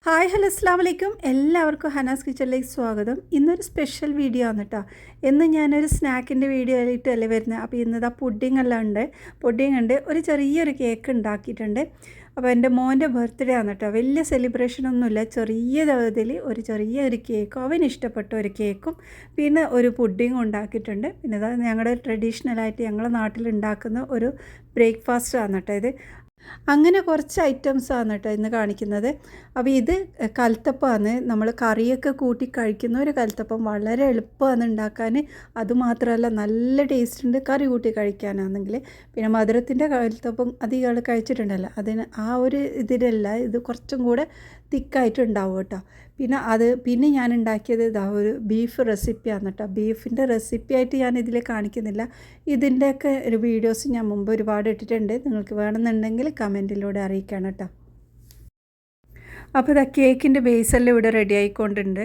Hi hello അസ്സാം വലൈക്കും എല്ലാവർക്കും ഹനാസ് കിച്ചണിലേക്ക് സ്വാഗതം. ഇന്നൊരു സ്പെഷ്യൽ വീഡിയോ ആണ് കേട്ടോ. ഇന്ന് ഞാനൊരു സ്നാക്കിൻ്റെ വീഡിയോ ആയിട്ടല്ലേ വരുന്നത്. അപ്പോൾ ഇന്നതാ പുഡിംഗ് എല്ലാം ഉണ്ട്. പുഡിംഗ് ഉണ്ട്, ഒരു ചെറിയൊരു കേക്ക് ഉണ്ടാക്കിയിട്ടുണ്ട്. അപ്പോൾ എൻ്റെ മോൻ്റെ ബർത്ത്ഡേ ആണ് കേട്ടോ. വലിയ സെലിബ്രേഷനൊന്നുമില്ല, ചെറിയ തോതിൽ ഒരു ചെറിയൊരു കേക്കും അവന് ഇഷ്ടപ്പെട്ട ഒരു കേക്കും പിന്നെ ഒരു പുഡിങ്ങും ഉണ്ടാക്കിയിട്ടുണ്ട്. പിന്നെ ഇതാ ഞങ്ങളുടെ ട്രഡീഷണലായിട്ട് ഞങ്ങളുടെ നാട്ടിൽ ഉണ്ടാക്കുന്ന ഒരു ബ്രേക്ക്ഫാസ്റ്റ് ആണ് കേട്ടോ ഇത്. അങ്ങനെ കുറച്ച് ഐറ്റംസാണ് കേട്ടോ ഇന്ന് കാണിക്കുന്നത്. അപ്പോൾ ഇത് കൽത്തപ്പമാണ്. നമ്മൾ കറിയൊക്കെ കൂട്ടി കഴിക്കുന്ന ഒരു കൽത്തപ്പം. വളരെ എളുപ്പമാണ് ഉണ്ടാക്കാൻ. അതുമാത്രമല്ല നല്ല ടേസ്റ്റ് ഉണ്ട് കറി കൂട്ടി കഴിക്കാനാണെങ്കിൽ. പിന്നെ മധുരത്തിൻ്റെ കൽത്തപ്പം അധികം ആൾ കഴിച്ചിട്ടുണ്ടല്ലോ, അതിന് ആ ഒരു ഇതിലല്ല, ഇത് കുറച്ചും കൂടെ തിക്കായിട്ടുണ്ടാവും കേട്ടോ. പിന്നെ ഞാൻ ഉണ്ടാക്കിയത് ഇതാ ഒരു ബീഫ് റെസിപ്പിയാണ് കേട്ടോ. ബീഫിൻ്റെ റെസിപ്പിയായിട്ട് ഞാൻ ഇതിൽ കാണിക്കുന്നില്ല. ഇതിൻ്റെയൊക്കെ ഒരു വീഡിയോസ് ഞാൻ മുമ്പ് ഒരുപാട് ഇട്ടിട്ടുണ്ട്. നിങ്ങൾക്ക് വേണമെന്നുണ്ടെങ്കിൽ കമൻറ്റിലൂടെ അറിയിക്കണം കേട്ടോ. അപ്പോൾ ഇതാ കേക്കിൻ്റെ ബേസെല്ലാം ഇവിടെ റെഡി ആയിക്കൊണ്ടുണ്ട്.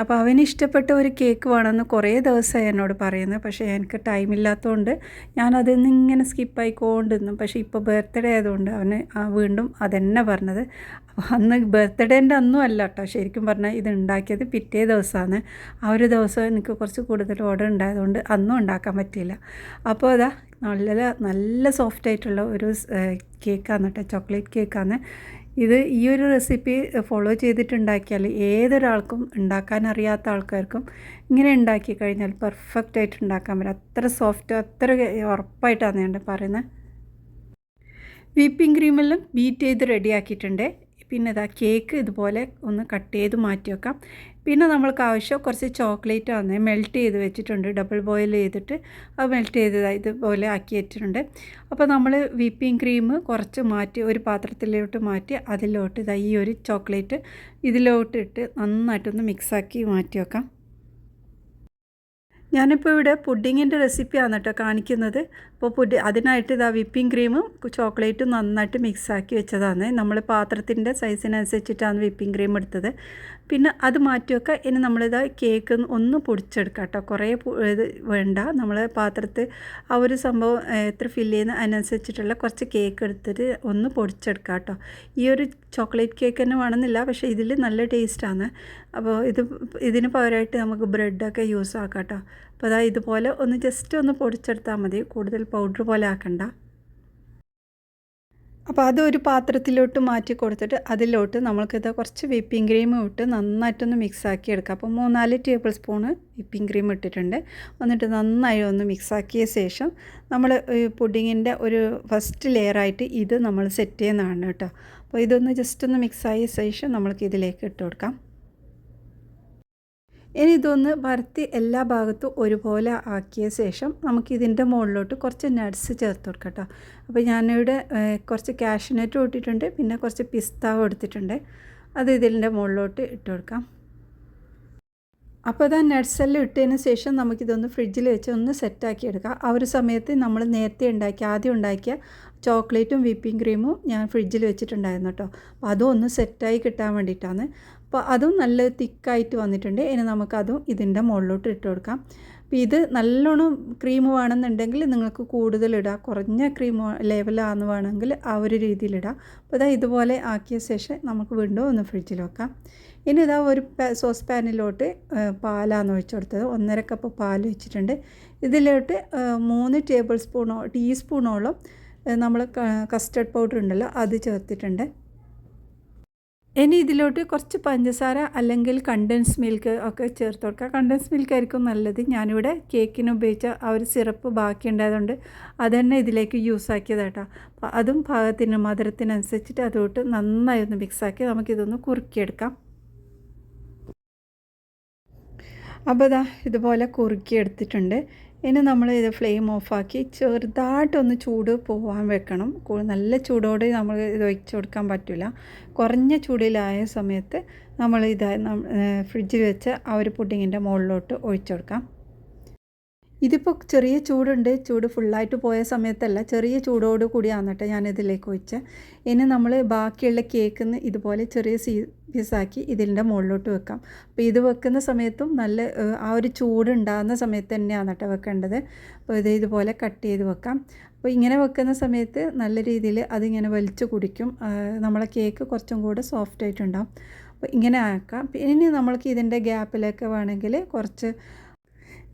അപ്പോൾ അവന് ഇഷ്ടപ്പെട്ട ഒരു കേക്ക് വേണമെന്ന് കുറേ ദിവസമായി എന്നോട് പറയുന്നത്. പക്ഷേ എനിക്ക് ടൈമില്ലാത്തതുകൊണ്ട് ഞാനതിൽ നിന്ന് ഇങ്ങനെ സ്കിപ്പായിക്കൊണ്ടിരുന്നു. പക്ഷേ ഇപ്പോൾ ബർത്ത്ഡേ ആയതുകൊണ്ട് അവന് വീണ്ടും അതെന്നെ പറഞ്ഞത്. അപ്പോൾ അന്ന് ബർത്ത്ഡേൻ്റെ അന്നും അല്ല കേട്ടോ, ശരിക്കും പറഞ്ഞാൽ ഇത് ഉണ്ടാക്കിയത് പിറ്റേ ദിവസമാണ്. ആ ഒരു ദിവസം എനിക്ക് കുറച്ച് കൂടുതൽ ഓർഡർ ഉണ്ടായതുകൊണ്ട് അന്നും ഉണ്ടാക്കാൻ പറ്റിയില്ല. അപ്പോൾ അതാ നല്ല സോഫ്റ്റ് ആയിട്ടുള്ള ഒരു കേക്കാണ് കേട്ടോ, ചോക്ലേറ്റ് കേക്കാണ് ഇത്. ഈ ഒരു റെസിപ്പി ഫോളോ ചെയ്തിട്ടുണ്ടാക്കിയാൽ ഏതൊരാൾക്കും, ഉണ്ടാക്കാൻ അറിയാത്ത ആൾക്കാർക്കും ഇങ്ങനെ ഉണ്ടാക്കി കഴിഞ്ഞാൽ പെർഫെക്റ്റ് ആയിട്ട് ഉണ്ടാക്കാൻ പറ്റും. അത്ര സോഫ്റ്റ്, അത്ര ഉറപ്പായിട്ടാണ് ഞാൻ പറയുന്നത്. വിപ്പിംഗ് ക്രീമെല്ലാം ബീറ്റ് ചെയ്ത് റെഡിയാക്കിയിട്ടുണ്ട്. പിന്നെ ഇതാ കേക്ക് ഇതുപോലെ ഒന്ന് കട്ട് ചെയ്ത് മാറ്റി വെക്കാം. പിന്നെ നമ്മൾക്ക് ആവശ്യം കുറച്ച് ചോക്ലേറ്റ് ആണ് മെൽറ്റ് ചെയ്ത് വെച്ചിട്ടുണ്ട്. ഡബിൾ ബോയിൽ ചെയ്തിട്ട് അത് മെൽറ്റ് ചെയ്ത് ഇതുപോലെ ആക്കി വെച്ചിട്ടുണ്ട്. അപ്പോൾ നമ്മൾ വിപ്പിംഗ് ക്രീം കുറച്ച് മാറ്റി ഒരു പാത്രത്തിലോട്ട് മാറ്റി അതിലോട്ട് ഈ ഒരു ചോക്ലേറ്റ് ഇതിലോട്ടിട്ട് നന്നായിട്ടൊന്ന് മിക്സാക്കി മാറ്റി വെക്കാം. ഞാനിപ്പോൾ ഇവിടെ പുഡിങ്ങിൻ്റെ റെസിപ്പിയാണ് കേട്ടോ കാണിക്കുന്നത്. അപ്പോൾ അതിനായിട്ട് ഇതാ വിപ്പിംഗ് ക്രീമും ചോക്ലേറ്റും നന്നായിട്ട് മിക്സാക്കി വെച്ചതാണ്. നമ്മൾ പാത്രത്തിൻ്റെ സൈസിനനുസരിച്ചിട്ടാണ് വിപ്പിംഗ് ക്രീം എടുത്തത്. പിന്നെ അത് മാറ്റി വെക്കുക. ഇനി നമ്മളിതാ കേക്ക് ഒന്ന് പൊടിച്ചെടുക്കുക കേട്ടോ. കുറേ ഇത് വേണ്ട, നമ്മൾ പാത്രത്തിൽ ആ ഒരു സംഭവം എത്ര ഫില്ല് ചെയ്യുന്ന അതിനനുസരിച്ചിട്ടുള്ള കുറച്ച് കേക്ക് എടുത്തിട്ട് ഒന്ന് പൊടിച്ചെടുക്കുക കേട്ടോ. ഈ ഒരു ചോക്ലേറ്റ് കേക്ക് തന്നെ വേണമെന്നില്ല, പക്ഷേ ഇതിൽ നല്ല ടേസ്റ്റാണ്. അപ്പോൾ ഇതിന് പകരമായിട്ട് നമുക്ക് ബ്രെഡൊക്കെ യൂസ് ആക്കാം കേട്ടോ. അപ്പോൾ അതാ ഇതുപോലെ ഒന്ന് ജസ്റ്റ് ഒന്ന് പൊടിച്ചെടുത്താൽ മതി, കൂടുതൽ പൗഡർ പോലെ ആക്കണ്ട. അപ്പോൾ അതൊരു പാത്രത്തിലോട്ട് മാറ്റി കൊടുത്തിട്ട് അതിലോട്ട് നമ്മൾക്കിത് കുറച്ച് വിപ്പിംഗ് ക്രീം ഇട്ട് നന്നായിട്ടൊന്ന് മിക്സാക്കി എടുക്കാം. അപ്പോൾ 3-4 ടേബിൾ സ്പൂണ് വിപ്പിംഗ് ക്രീം ഇട്ടിട്ടുണ്ട്. എന്നിട്ട് നന്നായി ഒന്ന് മിക്സാക്കിയ ശേഷം നമ്മൾ പുഡിങ്ങിൻ്റെ ഒരു ഫസ്റ്റ് ലെയറായിട്ട് ഇത് നമ്മൾ സെറ്റ് ചെയ്യുന്നതാണ് കേട്ടോ. അപ്പോൾ ഇതൊന്ന് ജസ്റ്റ് ഒന്ന് മിക്സായ ശേഷം നമ്മൾക്ക് ഇതിലേക്ക് ഇട്ട് കൊടുക്കാം. ഇനി ഇതൊന്ന് പരത്തി എല്ലാ ഭാഗത്തും ഒരുപോലെ ആക്കിയ ശേഷം നമുക്കിതിൻ്റെ മുകളിലോട്ട് കുറച്ച് നട്ട്സ് ചേർത്ത് കൊടുക്കാം കേട്ടോ. അപ്പോൾ ഞാനിവിടെ കുറച്ച് കാഷ്യൂനട്ട് ഇട്ടിട്ടുണ്ട്, പിന്നെ കുറച്ച് പിസ്താവ് എടുത്തിട്ടുണ്ട്. അത് ഇതിൻ്റെ മുകളിലോട്ട് ഇട്ട് കൊടുക്കാം. അപ്പോൾ അത് നട്ട്സെല്ലാം ഇട്ടതിന് ശേഷം നമുക്കിതൊന്ന് ഫ്രിഡ്ജിൽ വെച്ച് ഒന്ന് സെറ്റാക്കി എടുക്കാം. ആ ഒരു സമയത്ത് നമ്മൾ നേരത്തെ ആദ്യം ഉണ്ടാക്കിയ ചോക്ലേറ്റും വിപ്പിംഗ് ക്രീമും ഞാൻ ഫ്രിഡ്ജിൽ വെച്ചിട്ടുണ്ടായിരുന്നു കേട്ടോ. അപ്പോൾ അതും ഒന്ന് സെറ്റായി കിട്ടാൻ വേണ്ടിയിട്ടാണ്. അപ്പോൾ അതും നല്ല തിക്കായിട്ട് വന്നിട്ടുണ്ട്. ഇനി നമുക്കതും ഇതിൻ്റെ മുകളിലോട്ട് ഇട്ട് കൊടുക്കാം. അപ്പോൾ ഇത് നല്ലോണം ക്രീം വേണമെന്നുണ്ടെങ്കിൽ നിങ്ങൾക്ക് കൂടുതലിടാം, കുറഞ്ഞ ക്രീം ലെവലാണെന്ന് വേണമെങ്കിൽ ആ ഒരു രീതിയിലിടാം. അപ്പോൾ ഇതാ ഇതുപോലെ ആക്കിയ ശേഷം നമുക്ക് വീണ്ടും ഒന്ന് ഫ്രിഡ്ജിൽ വെക്കാം. ഇനി ഇതാ ഒരു സോസ് പാനിലോട്ട് പാലാണ് ഒഴിച്ചു കൊടുത്തത്. 1.5 കപ്പ് പാൽ വെച്ചിട്ടുണ്ട്. ഇതിലോട്ട് 3 ടീസ്പൂണോളം നമ്മൾ കസ്റ്റർഡ് പൗഡർ ഉണ്ടല്ലോ അത് ചേർത്തിട്ടുണ്ട്. ഇനി ഇതിലോട്ട് കുറച്ച് പഞ്ചസാര അല്ലെങ്കിൽ കണ്ടൻസ് മിൽക്ക് ഒക്കെ ചേർത്ത് കൊടുക്കുക. കണ്ടൻസ് മിൽക്ക് ആയിരിക്കും നല്ലത്. ഞാനിവിടെ കേക്കിന് ഉപയോഗിച്ച ആ ഒരു സിറപ്പ് ബാക്കി ഉണ്ടായതുകൊണ്ട് അത് തന്നെ ഇതിലേക്ക് യൂസ് ആക്കിയത് കേട്ടോ. അപ്പോൾ അതും പാകത്തിന് മധുരത്തിനനുസരിച്ചിട്ട് അതോട്ട് നന്നായി ഒന്ന് മിക്സാക്കി നമുക്കിതൊന്ന് കുറുക്കിയെടുക്കാം. അപ്പോൾ ഇതുപോലെ കുറുക്കിയെടുത്തിട്ടുണ്ട്. ഇനി നമ്മൾ ഇത് ഫ്ലെയിം ഓഫാക്കി ചെറുതായിട്ടൊന്ന് ചൂട് പോകാൻ വെക്കണം. നല്ല ചൂടോടെ നമ്മൾ ഇത് ഒഴിച്ച് കൊടുക്കാൻ പറ്റില്ല. കുറഞ്ഞ ചൂടിലായ സമയത്ത് നമ്മൾ ഫ്രിഡ്ജിൽ വെച്ച് ആ ഒരു പുഡിങ്ങിൻ്റെ മുകളിലോട്ട് ഒഴിച്ചു കൊടുക്കാം. ഇതിപ്പോൾ ചെറിയ ചൂടുണ്ട്, ചൂട് ഫുള്ളായിട്ട് പോയ സമയത്തല്ല, ചെറിയ ചൂടോട് കൂടിയാണ് കേട്ടോ ഞാനിതിലേക്ക് ഒഴിച്ചത്. ഇനി നമ്മൾ ബാക്കിയുള്ള കേക്കിന്ന് ഇതുപോലെ ചെറിയ പീസാക്കി ഇതിൻ്റെ മുകളിലോട്ട് വെക്കാം. അപ്പോൾ ഇത് വെക്കുന്ന സമയത്തും നല്ല ആ ഒരു ചൂടുണ്ടാകുന്ന സമയത്ത് തന്നെയാണ് കേട്ടോ വെക്കേണ്ടത്. അപ്പോൾ ഇതുപോലെ കട്ട് ചെയ്ത് വെക്കാം. അപ്പോൾ ഇങ്ങനെ വെക്കുന്ന സമയത്ത് നല്ല രീതിയിൽ അതിങ്ങനെ വലിച്ചു കുടിക്കും. നമ്മളെ കേക്ക് കുറച്ചും കൂടെ സോഫ്റ്റ് ആയിട്ടുണ്ടാകും. അപ്പോൾ ഇങ്ങനെ ആക്കാം. ഇനി നമ്മൾക്ക് ഇതിൻ്റെ ഗ്യാപ്പിലൊക്കെ വേണമെങ്കിൽ കുറച്ച്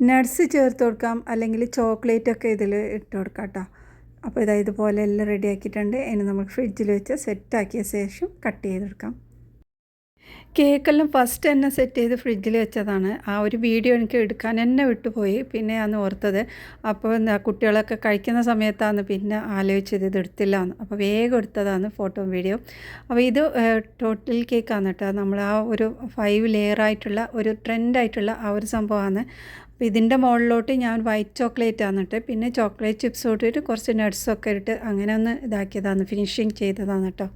നട്ട്സ് ചേർത്ത് കൊടുക്കാം, അല്ലെങ്കിൽ ചോക്ലേറ്റൊക്കെ ഇതിൽ ഇട്ട് കൊടുക്കാം കേട്ടോ. അപ്പോൾ ഇതുപോലെ എല്ലാം റെഡിയാക്കിയിട്ടുണ്ട്. ഇനി നമുക്ക് ഫ്രിഡ്ജിൽ വെച്ച് സെറ്റാക്കിയ ശേഷം കട്ട് ചെയ്തെടുക്കാം. കേക്കെല്ലാം ഫസ്റ്റ് തന്നെ സെറ്റ് ചെയ്ത് ഫ്രിഡ്ജിൽ വെച്ചതാണ്. ആ ഒരു വീഡിയോ എനിക്ക് എടുക്കാൻ തന്നെ വിട്ടുപോയി. പിന്നെ ഞാൻ ഓർത്തത്, അപ്പോൾ എന്താ കുട്ടികളൊക്കെ കഴിക്കുന്ന സമയത്താണ് പിന്നെ ആലോചിച്ചത് ഇത് എടുത്തില്ലാന്ന്. അപ്പോൾ വേഗം എടുത്തതാണ് ഫോട്ടോ വീഡിയോ. അപ്പോൾ ഇത് ടോട്ടൽ കേക്കാണ് കേട്ടോ. നമ്മൾ ആ ഒരു 5 ലെയറായിട്ടുള്ള ഒരു ട്രെൻഡായിട്ടുള്ള ആ ഒരു സംഭവമാണ്. അപ്പോൾ ഇതിൻ്റെ മുകളിലോട്ട് ഞാൻ വൈറ്റ് ചോക്ലേറ്റ് ആണിട്ട്, പിന്നെ ചോക്ലേറ്റ് ചിപ്സ് ഇട്ടിട്ട് കുറച്ച് നട്ട്സൊക്കെ ഇട്ട് അങ്ങനെ ഒന്ന് ഇതാക്കിയതാണ്, ഫിനിഷിങ് ചെയ്തതാണ് കേട്ടോ.